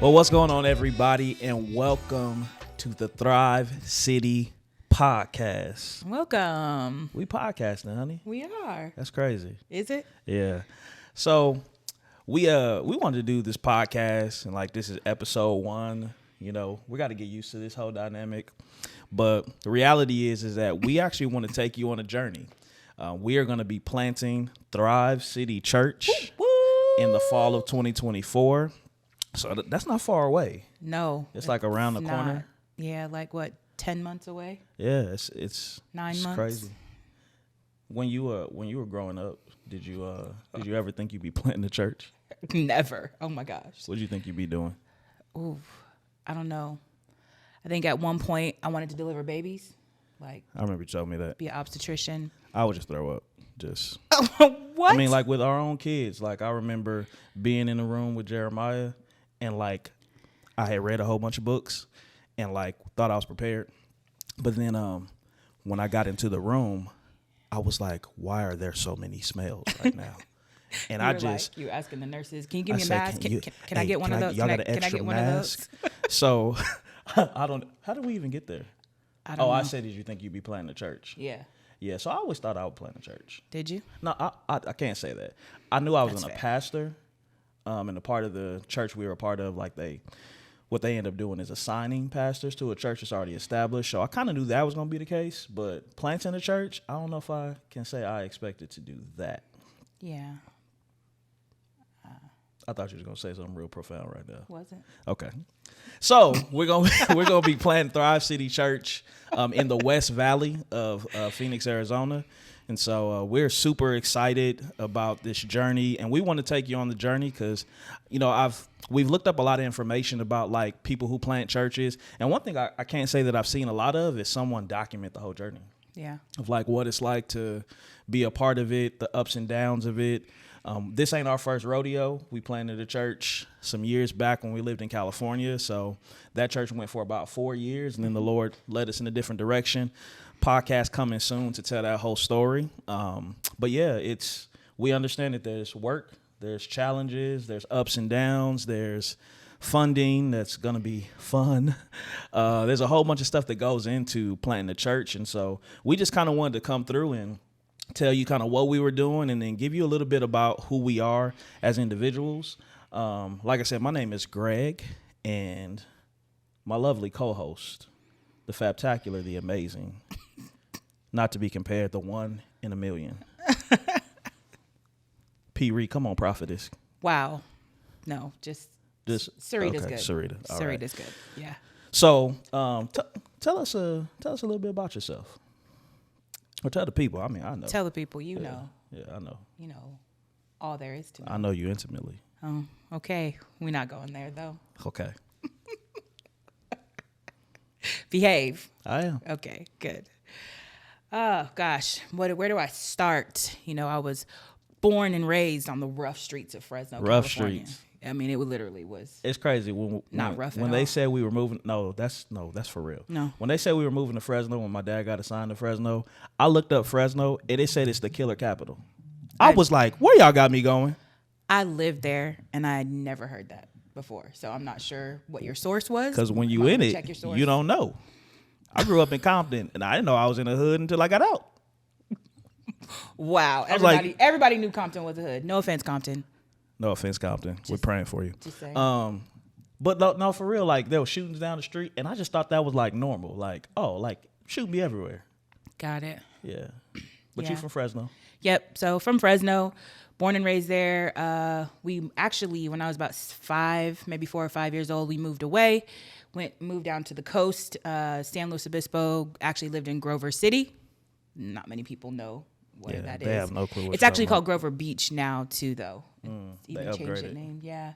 Well, what's going on, everybody, and welcome to the Thrive City Podcast. Welcome. We podcasting, honey. We are. That's crazy. Is it? Yeah. So we wanted to do this podcast, and like this is episode 1. You know, we got to get used to this whole dynamic. But the reality is that we actually want to take you on a journey. We are going to be planting Thrive City Church in the fall of 2024. So that's not far away. No. It's like around the corner. Yeah, like what, 10 months away? Yeah, it's 9 months. Crazy. When you were growing up, did you ever think you'd be planting a church? Never. Oh my gosh. What did you think you'd be doing? Ooh, I don't know. I think at one point I wanted to deliver babies. Like, I remember you told me that. Be an obstetrician. I would just throw up. Just what? I mean, like with our own kids. Like I remember being in the room with Jeremiah, and like I had read a whole bunch of books, and like thought I was prepared. But then when I got into the room, I was like, why are there so many smells right now? And I just you asking the nurses, can you give me a mask? Can I get one of those? Y'all got an extra mask? So I don't. How did we even get there? I don't know. I said, did you think you'd be planting a church? Yeah. Yeah. So I always thought I would plant a church. Did you? No, I can't say that. I knew I was a pastor, and a part of the church we were a part of, like what they end up doing is assigning pastors to a church that's already established. So I kind of knew that was going to be the case, but planting a church, I don't know if I can say I expected to do that. Yeah. I thought you were going to say something real profound right there. Wasn't. Okay. So we're gonna be planting Thrive City Church in the West Valley of Phoenix, Arizona. And so we're super excited about this journey, and we want to take you on the journey because, you know, we've looked up a lot of information about like people who plant churches, and one thing I can't say that I've seen a lot of is someone document the whole journey. Yeah. Of like what it's like to be a part of it, the ups and downs of it. This ain't our first rodeo. We planted a church some years back when we lived in California. So that church went for about 4 years, and then the Lord led us in a different direction. Podcast coming soon to tell that whole story. But yeah, we understand that there's work, there's challenges, there's ups and downs, there's funding that's going to be fun. There's a whole bunch of stuff that goes into planting a church. And so we just kind of wanted to come through and tell you kind of what we were doing and then give you a little bit about who we are as individuals. Like I said, my name is Greg, and my lovely co-host, the Fabtacular, the Amazing, not to be compared, the one in a million. P. Reed, come on, prophetess. Wow. No, just Sarita's good. Sarita's good. Yeah. So tell us a little bit about yourself. Or tell the people. I mean, I know. Tell the people, you know. Yeah, I know. You know all there is to know. I know you intimately. Oh, okay. We're not going there, though. Okay. Behave. I am. Okay, good. Oh, gosh. Where do I start? You know, I was born and raised on the rough streets of Fresno, California. Streets. I mean, it literally was. It's crazy when they said we were moving. No, that's for real. No. When they said we were moving to Fresno, when my dad got assigned to Fresno, I looked up Fresno and it said it's the killer capital. I was like, where y'all got me going? I lived there and I had never heard that before, so I'm not sure what your source was. Because when you in it, you don't know. I grew up in Compton and I didn't know I was in the hood until I got out. Wow, everybody knew Compton was a hood. No offense, Compton. No offense, Compton. We're praying for you. Just saying. But no, for real, like there were shootings down the street, and I just thought that was like normal. Like, oh, like shoot me everywhere. Got it. Yeah. But you from Fresno? Yep. So from Fresno, born and raised there. We actually, when I was about 5, maybe 4 or 5 years old, we moved away. Moved down to the coast. San Luis Obispo. Actually lived in Grover City. Not many people know what that is. They have no clue. It's actually called Grover Beach now too, though. Even changed the name. Yeah.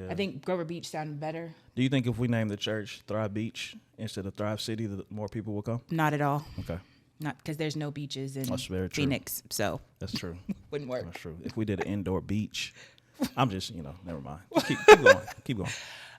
I think Grover Beach sounded better. Do you think if we named the church Thrive Beach instead of Thrive City, that more people will come? Not at all. Okay. Not because there's no beaches in Phoenix, so that's true. Wouldn't work. That's true. If we did an indoor beach, I'm just never mind. Just keep going. Keep going.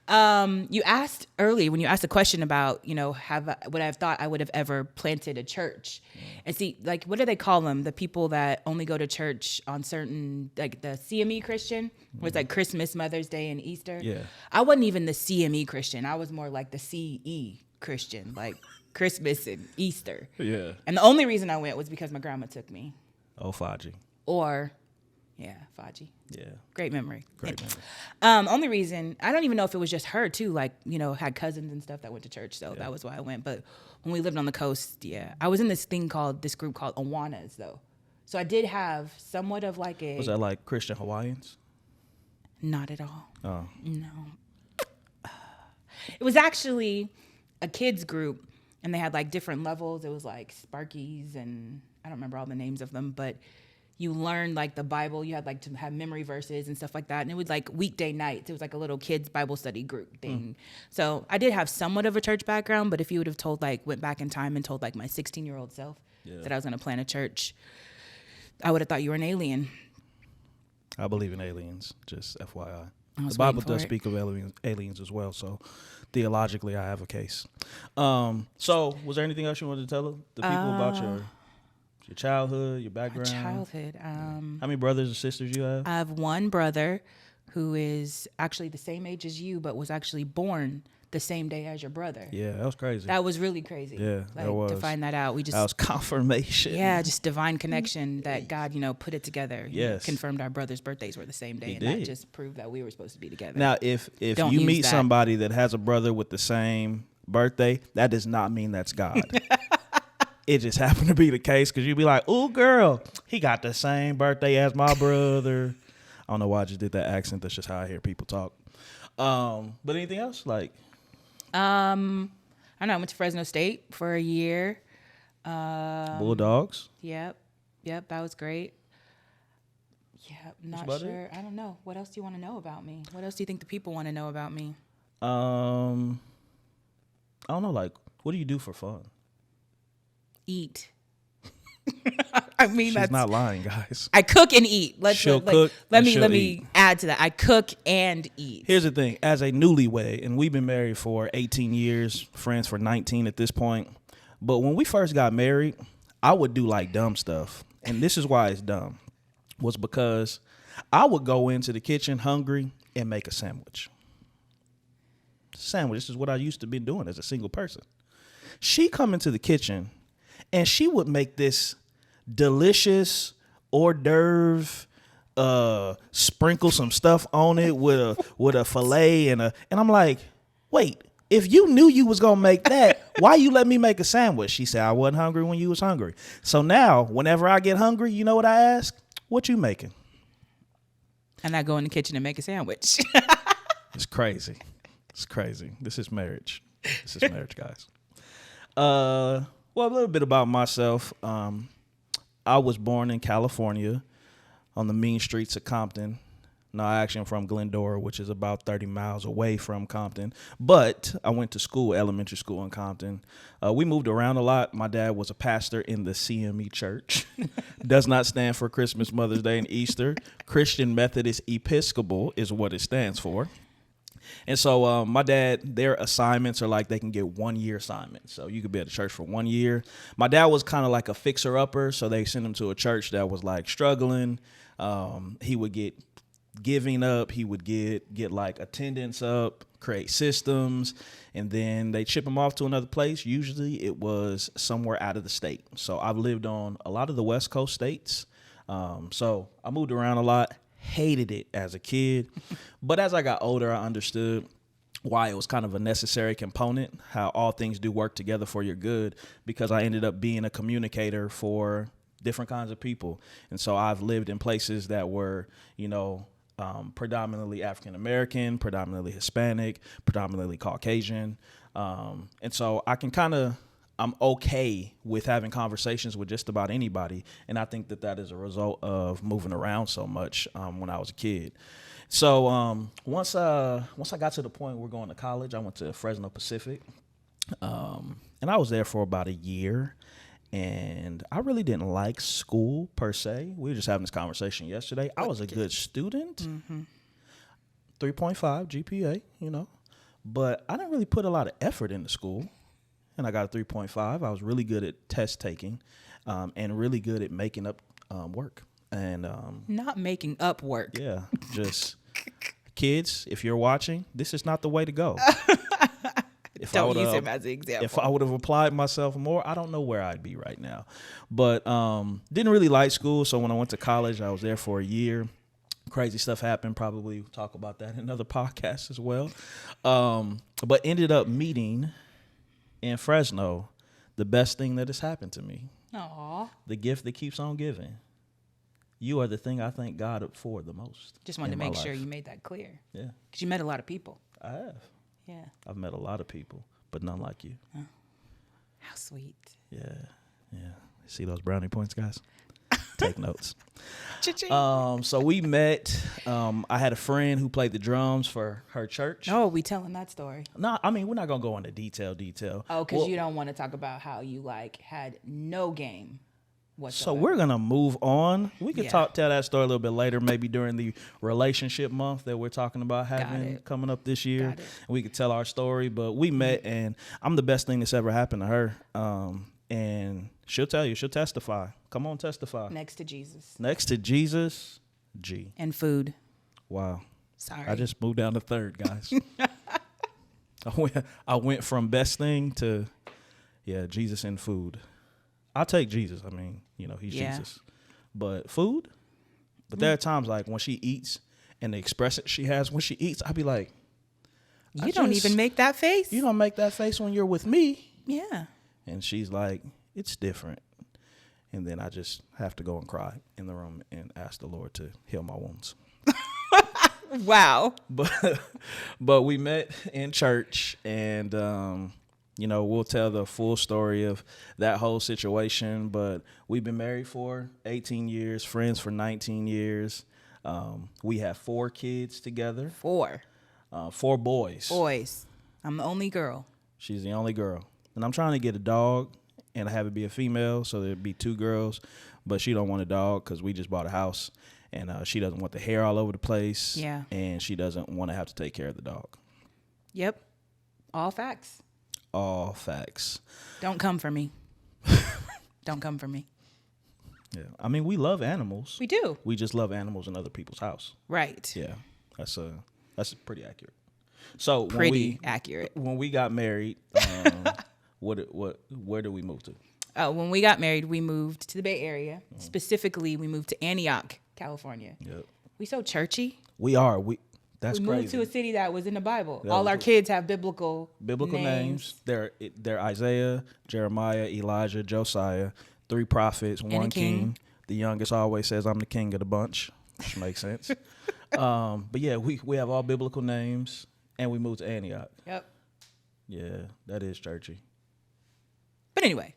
You asked earlier when you asked a question about, would I have thought I would have ever planted a church? And see, like, what do they call them? The people that only go to church on certain, like the CME Christian, where it's like Christmas, Mother's Day, and Easter. Yeah. I wasn't even the CME Christian. I was more like the CE Christian, like Christmas and Easter. Yeah. And the only reason I went was because my grandma took me. Oh, Faji. Faji. Yeah. Great memory. Great memory. Only reason, I don't even know if it was just her too, like, had cousins and stuff that went to church, so that was why I went. But when we lived on the coast, I was in this group called Awanas, though. So I did have somewhat of like a... Was that like Christian Hawaiians? Not at all. Oh. No. It was actually a kids group, and they had like different levels. It was like Sparkies, and I don't remember all the names of them, but you learned like the Bible. You had like to have memory verses and stuff like that. And it was like weekday nights. It was like a little kids Bible study group thing. So I did have somewhat of a church background, but if you would have went back in time and told like my 16-year-old self that I was going to plant a church, I would have thought you were an alien. I believe in aliens, just FYI. The Bible does speak of aliens as well, so theologically I have a case. So was there anything else you wanted to tell the people about your childhood, your background? Childhood. How many brothers and sisters you have? I have one brother who is actually the same age as you, but was actually born the same day as your brother. Yeah, that was crazy. That was really crazy. Yeah, like, that was. To find that out, that was confirmation. Yeah, just divine connection that God, put it together. Yes. Confirmed our brothers' birthdays were the same day, that just proved that we were supposed to be together. Now, if you meet somebody that has a brother with the same birthday, that does not mean that's God. It just happened to be the case because you'd be like, "Ooh, girl, he got the same birthday as my brother." I don't know why I just did that accent. That's just how I hear people talk. But anything else? Like, I don't know. I went to Fresno State for a year. Bulldogs. Yep, that was great. Yep, not sure. I don't know. What else do you want to know about me? What else do you think the people want to know about me? I don't know. Like, what do you do for fun? Eat. I mean, she's not lying, guys. I cook and eat. Let me eat. add to that. I cook and eat. Here's the thing: as a newlywed, and we've been married for 18 years, friends for 19 at this point. But when we first got married, I would do like dumb stuff, and this is why it's dumb. Was because I would go into the kitchen hungry and make a sandwich. This is what I used to be doing as a single person. She come into the kitchen. And she would make this delicious hors d'oeuvre, sprinkle some stuff on it with a filet and I'm like, wait, if you knew you was gonna make that, why you let me make a sandwich? She said I wasn't hungry when you was hungry. So now, whenever I get hungry, you know what I ask? What you making? And I go in the kitchen and make a sandwich. It's crazy. It's crazy. This is marriage. Guys. Well, a little bit about myself. I was born in California on the mean streets of Compton. No, I actually am from Glendora, which is about 30 miles away from Compton. But I went to school, elementary school in Compton. We moved around a lot. My dad was a pastor in the CME church. Does not stand for Christmas, Mother's Day, and Easter. Christian Methodist Episcopal is what it stands for. And so my dad, their assignments are like they can get 1 year assignments. So you could be at a church for 1 year. My dad was kind of like a fixer-upper, so they sent him to a church that was like struggling. He would get giving up. He would get like attendance up, create systems, and then they ship him off to another place. Usually it was somewhere out of the state. So I've lived on a lot of the West Coast states. So I moved around a lot. Hated it as a kid, but as I got older, I understood why it was kind of a necessary component, how all things do work together for your good, because I ended up being a communicator for different kinds of people. And so I've lived in places that were, predominantly African-American, predominantly Hispanic, predominantly Caucasian. And so I can I'm okay with having conversations with just about anybody. And I think that is a result of moving around so much when I was a kid. So once I got to the point where we're going to college, I went to Fresno Pacific. And I was there for about a year. And I really didn't like school per se. We were just having this conversation yesterday. I was a good student. 3.5 GPA, but I didn't really put a lot of effort into school. And I got a 3.5. I was really good at test taking, and really good at making up work. And not making up work. yeah, just kids, if you're watching, this is not the way to go. Don't use him as an example. If I would have applied myself more, I don't know where I'd be right now. But didn't really like school. So when I went to college, I was there for a year. Crazy stuff happened. Probably we'll talk about that in another podcast as well. But ended up meeting in Fresno the best thing that has happened to me. Aw. The gift that keeps on giving. You are the thing I thank God for the most. Just wanted to make sure you made that clear. Yeah. Because you met a lot of people. I have. Yeah. I've met a lot of people, but none like you. Oh. How sweet. Yeah. Yeah. See those brownie points, guys? Take notes. So we met. I had a friend who played the drums for her church. Oh, we telling that story. No, I mean, we're not going to go into detail. Oh, because you don't want to talk about how you had no game whatsoever. So we're going to move on. We could tell that story a little bit later, maybe during the relationship month that we're talking about having coming up this year. We could tell our story, but we met, and I'm the best thing that's ever happened to her. And she'll tell you, she'll testify. Come on, testify. Next to Jesus. Next to Jesus, G. And food. Wow. Sorry. I just moved down to third, guys. I went from best thing to, Jesus and food. I'll take Jesus. I mean, he's Jesus. But food? But there are times like when she eats and the expression she has when she eats, I'd be like, you don't even make that face. You don't make that face when you're with me. Yeah. And she's like, it's different. And then I just have to go and cry in the room and ask the Lord to heal my wounds. Wow. But we met in church, and, we'll tell the full story of that whole situation. But we've been married for 18 years, friends for 19 years. We have 4 kids together. 4 boys. Boys. I'm the only girl. She's the only girl. And I'm trying to get a dog and have it be a female, so there'd be 2 girls. But she don't want a dog because we just bought a house, and she doesn't want the hair all over the place. Yeah. And she doesn't want to have to take care of the dog. Yep. All facts. All facts. Don't come for me. Don't come for me. Yeah. I mean, we love animals. We do. We just love animals in other people's house. Right. Yeah. That's pretty accurate. So accurate. When we got married, where did we move to? When we got married, we moved to the Bay Area. Mm-hmm. Specifically, we moved to Antioch, California. Yep. We so churchy. We are. That's we crazy. moved to a city that was in the Bible. All our kids have biblical names. They're Isaiah, Jeremiah, Elijah, Josiah, 3 prophets, 1 king. The youngest always says, I'm the king of the bunch, which makes sense. But yeah, we have all biblical names, and we moved to Antioch. Yep. Yeah, that is churchy. But anyway,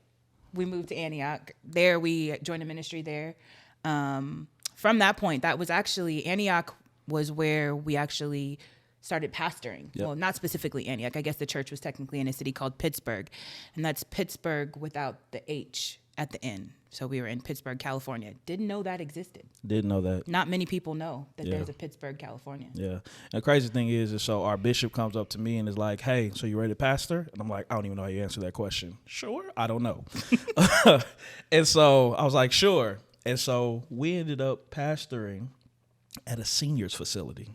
we moved to Antioch. There, we joined a ministry there. From that point, Antioch was where we actually started pastoring. Yep. Well, not specifically Antioch. I guess the church was technically in a city called Pittsburgh. And that's Pittsburgh without the H at the end. So we were in Pittsburgh, California. Didn't know that existed. Didn't know that. Not many people know that there's a Pittsburgh, California. Yeah. And the crazy thing is so our bishop comes up to me and is like, hey, so you ready to pastor? And I'm like, I don't even know how you answer that question. Sure. I don't know. And so I was like, sure. And so we ended up pastoring at a seniors facility.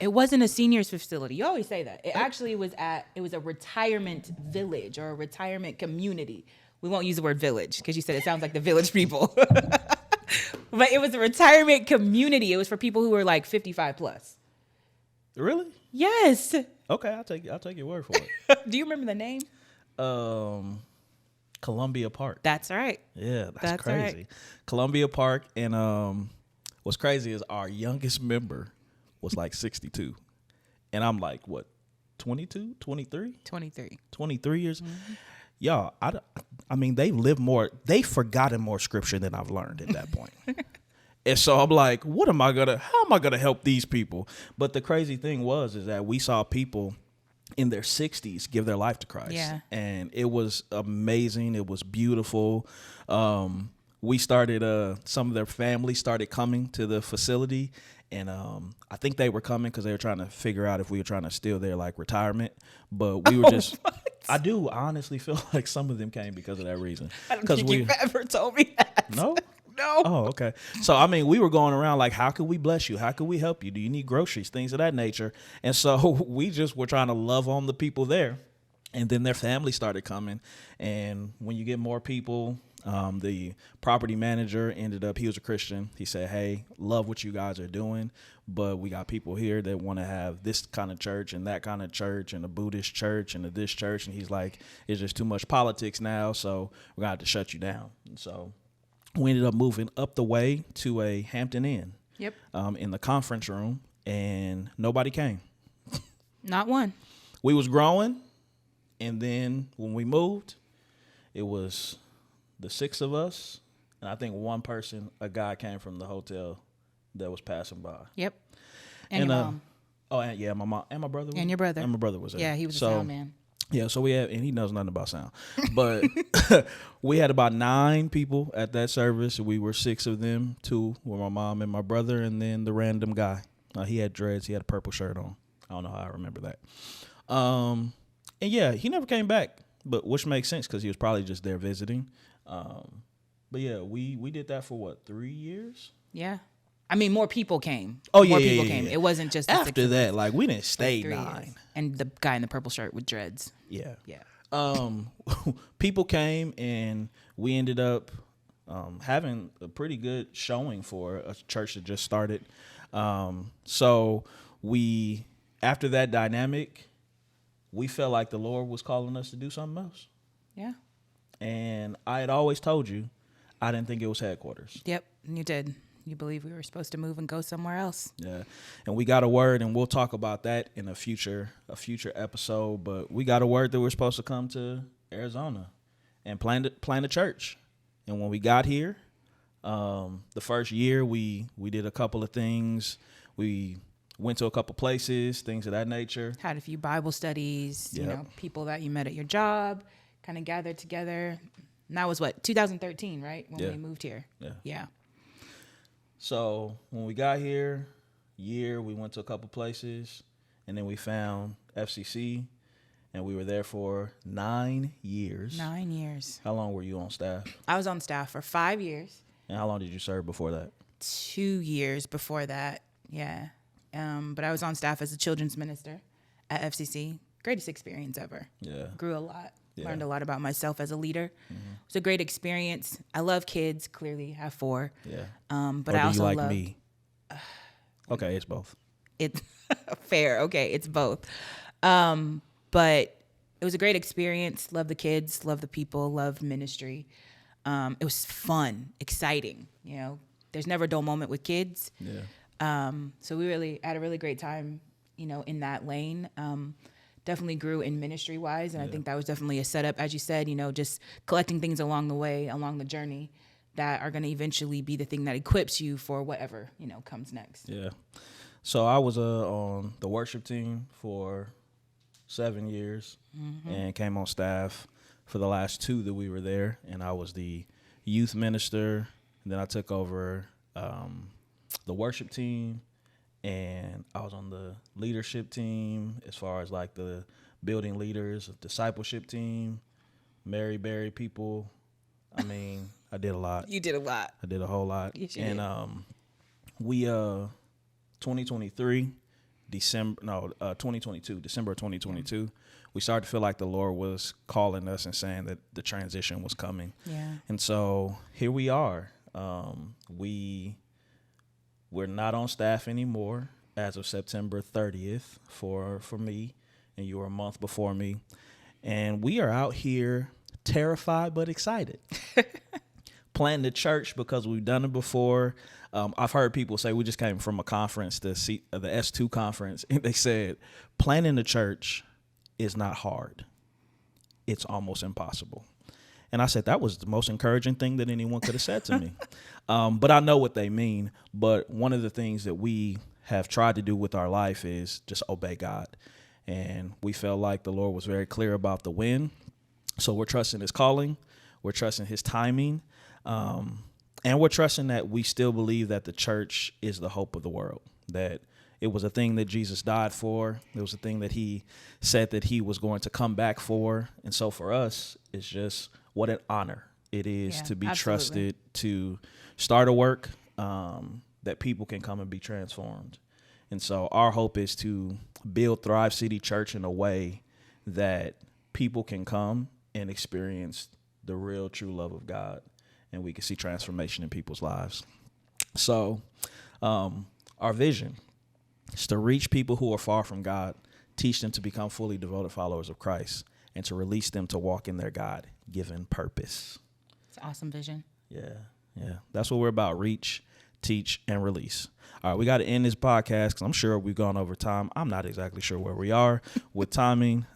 It wasn't a seniors facility. You always say that. It actually was a retirement village or a retirement community. We won't use the word village because you said it sounds like the village people. But it was a retirement community. It was for people who were like 55 plus. Really? Yes. Okay, I'll take your word for it. Do you remember the name? Columbia Park. That's right. Yeah, that's crazy. Right. Columbia Park, and what's crazy is our youngest member was like 62. And I'm like, what, 22, 23? 23. 23 years. Mm-hmm. Y'all, I mean, they've forgotten more scripture than I've learned at that point. And so I'm like, how am I going to help these people? But the crazy thing is that we saw people in their 60s give their life to Christ. Yeah. And it was amazing. It was beautiful. we started, some of their family started coming to the facility. And I think they were coming because they were trying to figure out if we were trying to steal their like retirement. But we were just, I do honestly feel like some of them came because of that reason. I don't think you've ever told me that. No? No. Oh, okay. So, I mean, we were going around like, how can we bless you? How can we help you? Do you need groceries? Things of that nature. And so we just were trying to love on the people there. And then their family started coming. And when you get more people, the property manager ended up, he was a Christian. He said, hey, love what you guys are doing, but we got people here that want to have this kind of church and that kind of church and a Buddhist church and a this church. And he's like, it's just too much politics now, so we're going to have to shut you down. And so we ended up moving up the way to a Hampton Inn. Yep. In the conference room, and nobody came. Not one. We was growing, and then when we moved, it was the 6 of us, and I think one person, a guy came from the hotel that was passing by. Yep. And your mom. Oh, and yeah, my mom and my brother. And your brother. And my brother was there. Yeah, he was a sound man. Yeah, so we had, and he knows nothing about sound, but we had about 9 people at that service. We were 6 of them. 2 were my mom and my brother, and then the random guy. He had dreads. He had a purple shirt on. I don't know how I remember that. And yeah, he never came back, but which makes sense because he was probably just there visiting. But yeah, we did that for what, 3 years? Yeah. I mean, more people came. Oh, yeah, more yeah, people yeah, came. yeah. It wasn't just the After 6 that, like we didn't stay like 3 9. years. And the guy in the purple shirt with dreads. Yeah. Yeah. People came, and we ended up having a pretty good showing for a church that just started. So we, after that dynamic, we felt like the Lord was calling us to do something else. Yeah. And I had always told you, I didn't think it was headquarters. Yep. You did. You believe we were supposed to move and go somewhere else. Yeah. And we got a word, and we'll talk about that in a future episode. But we got a word that we're supposed to come to Arizona and plant a church. And when we got here, the first year we did a couple of things. We went to a couple places, things of that nature. Had a few Bible studies, Yep. you know, people that you met at your job, kind of gathered together. And that was what, 2013, right? When we moved here. Yeah. So when we got here, we went to a couple places, and then we found FCC, and we were there for 9 years. 9 years. How long were you on staff? I was on staff for 5 years. And how long did you serve before that? 2 years before that. Yeah. But I was on staff as a children's minister at FCC. Greatest experience ever. Yeah. Grew a lot. Yeah. Learned a lot about myself as a leader. Mm-hmm. It was a great experience. I love kids, clearly, have 4. Yeah. But or I do also you like love me? Okay, it's both. It's fair. Okay, it's both. But it was a great experience. Love the kids, love the people, loved ministry. It was fun, exciting. You know, there's never a dull moment with kids. Yeah. So we really had a really great time, you know, in that lane. Definitely grew in ministry wise. And I think that was definitely a setup, as you said, you know, just collecting things along the way, along the journey that are going to eventually be the thing that equips you for whatever, you know, comes next. Yeah. So I was on the worship team for 7 years and came on staff for the last 2 that we were there. And I was the youth minister. And then I took over the worship team, and I was on the leadership team as far as like the building leaders, discipleship team, Mary Berry people. I mean, I did a lot. You did a lot. I did a whole lot. Yes, you and did. We 2022, December of 2022, we started to feel like the Lord was calling us and saying that the transition was coming. Yeah. And so here we are. We're not on staff anymore as of September 30th for me, and you were a month before me. And we are out here terrified but excited. Planting the church because we've done it before. I've heard people say, we just came from a conference, the S2 conference, and they said, planting the church is not hard. It's almost impossible. And I said, that was the most encouraging thing that anyone could have said to me. But I know what they mean. But one of the things that we have tried to do with our life is just obey God. And we felt like the Lord was very clear about the when. So we're trusting his calling. We're trusting his timing. And we're trusting that we still believe that the church is the hope of the world, that it was a thing that Jesus died for. It was a thing that he said that he was going to come back for. And so for us, it's just what an honor it is to be trusted to start a work that people can come and be transformed. And so our hope is to build Thrive City Church in a way that people can come and experience the real, true love of God, and we can see transformation in people's lives. So our vision is to reach people who are far from God, teach them to become fully devoted followers of Christ, and to release them to walk in their God-given purpose. It's an awesome vision. Yeah. That's what we're about: reach, teach, and release. All right, we got to end this podcast because I'm sure we've gone over time. I'm not exactly sure where we are with timing.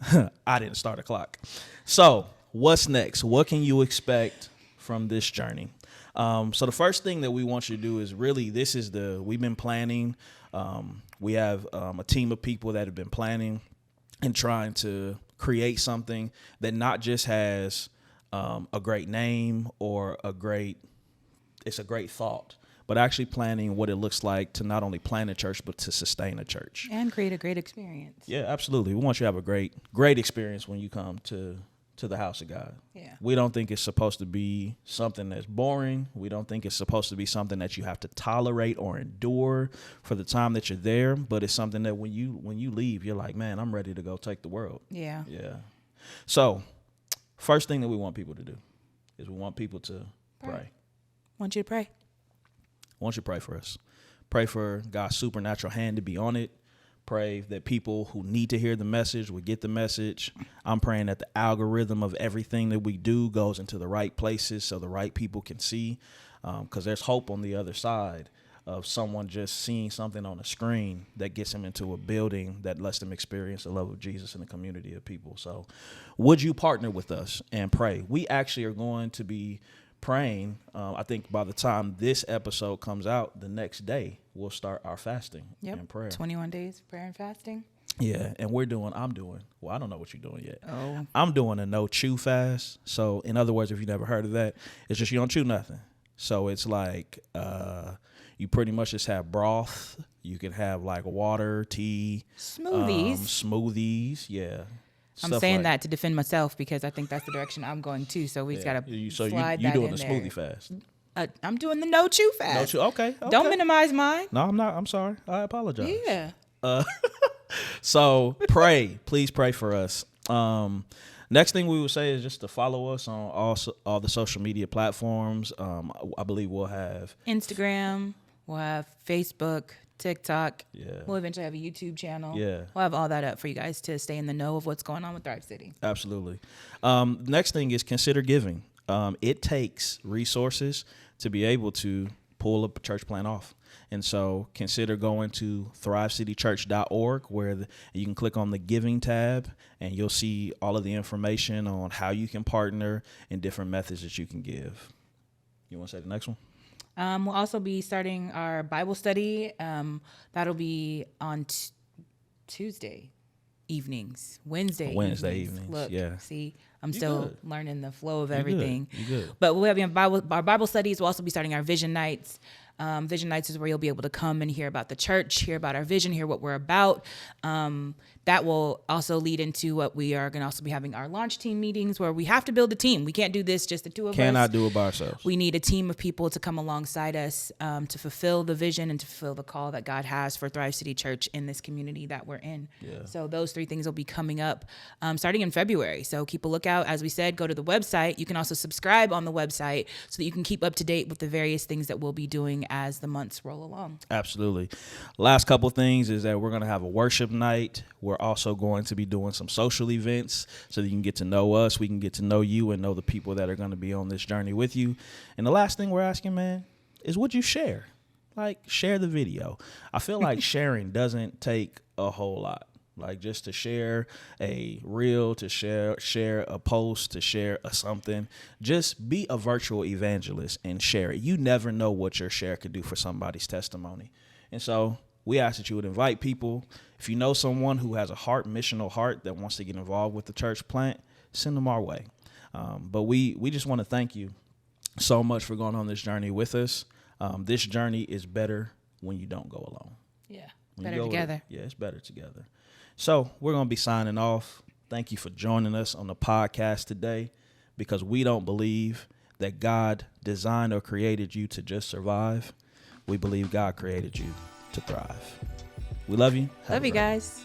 I didn't start a clock. So what's next? What can you expect from this journey? So the first thing that we want you to do is really, we've been planning. We have a team of people that have been planning and trying to create something that not just has a great name or it's a great thought, but actually planning what it looks like to not only plan a church, but to sustain a church. And create a great experience. Yeah, absolutely. We want you to have a great experience when you come to the house of God. Yeah. We don't think it's supposed to be something that's boring. We don't think it's supposed to be something that you have to tolerate or endure for the time that you're there. But it's something that when you leave, you're like, man, I'm ready to go take the world. Yeah. So first thing that we want people to do is we want people to pray. Want you to pray. I want you to pray for us. Pray for God's supernatural hand to be on it. Pray that people who need to hear the message will get the message. I'm praying that the algorithm of everything that we do goes into the right places so the right people can see, because there's hope on the other side of someone just seeing something on a screen that gets them into a building that lets them experience the love of Jesus in a community of people. So would you partner with us and pray? We actually are going to be praying. I think by the time this episode comes out, the next day we'll start our fasting and prayer. 21 days of prayer and fasting. Yeah, and I don't know what you're doing yet. Oh. I'm doing a no chew fast. So in other words, if you never heard of that, it's just you don't chew nothing. So it's like you pretty much just have broth. You can have like water, tea, smoothies. Yeah. I'm saying that to defend myself because I think that's the direction I'm going to. So we just got to slide that in there. You doing the smoothie fast? I'm doing the no chew fast. No chew. Okay. Don't minimize mine. No, I'm not. I'm sorry. I apologize. Yeah. So pray. Please pray for us. Next thing we would say is just to follow us on all the social media platforms. I believe we'll have Instagram. We'll have Facebook, TikTok. Yeah. We'll eventually have a YouTube channel. Yeah. We'll have all that up for you guys to stay in the know of what's going on with Thrive City. Absolutely. Next thing is consider giving. It takes resources to be able to pull a church plan off. And so consider going to thrivecitychurch.org where you can click on the giving tab and you'll see all of the information on how you can partner and different methods that you can give. You want to say the next one? We'll also be starting our Bible study. That'll be on Tuesday evenings, Wednesday evenings. Look, yeah. See, I'm still learning the flow of everything. You good. But we'll have our Bible studies. We'll also be starting our Vision Nights. Vision Nights is where you'll be able to come and hear about the church, hear about our vision, hear what we're about. That will also lead into what we are going to also be having our launch team meetings where we have to build a team. We can't do this just the two of us. Cannot do it by ourselves. We need a team of people to come alongside us to fulfill the vision and to fulfill the call that God has for Thrive City Church in this community that we're in. Yeah. So those three things will be coming up starting in February. So keep a lookout. As we said, go to the website. You can also subscribe on the website so that you can keep up to date with the various things that we'll be doing as the months roll along. Absolutely. Last couple of things is that we're going to have a worship night. We're also going to be doing some social events so that you can get to know us. We can get to know you and know the people that are going to be on this journey with you. And the last thing we're asking, man, is would you share? Like, share the video. I feel like sharing doesn't take a whole lot. Like, just to share a reel, to share a post, to share a something. Just be a virtual evangelist and share it. You never know what your share could do for somebody's testimony. And so we ask that you would invite people. If you know someone who has a missional heart that wants to get involved with the church plant, send them our way. But we just want to thank you so much for going on this journey with us. This journey is better when you don't go alone. Yeah. When Better you go together. Yeah, it's better together. So we're going to be signing off. Thank you for joining us on the podcast today, because we don't believe that God designed or created you to just survive. We believe God created you to thrive. We love you. Love you guys.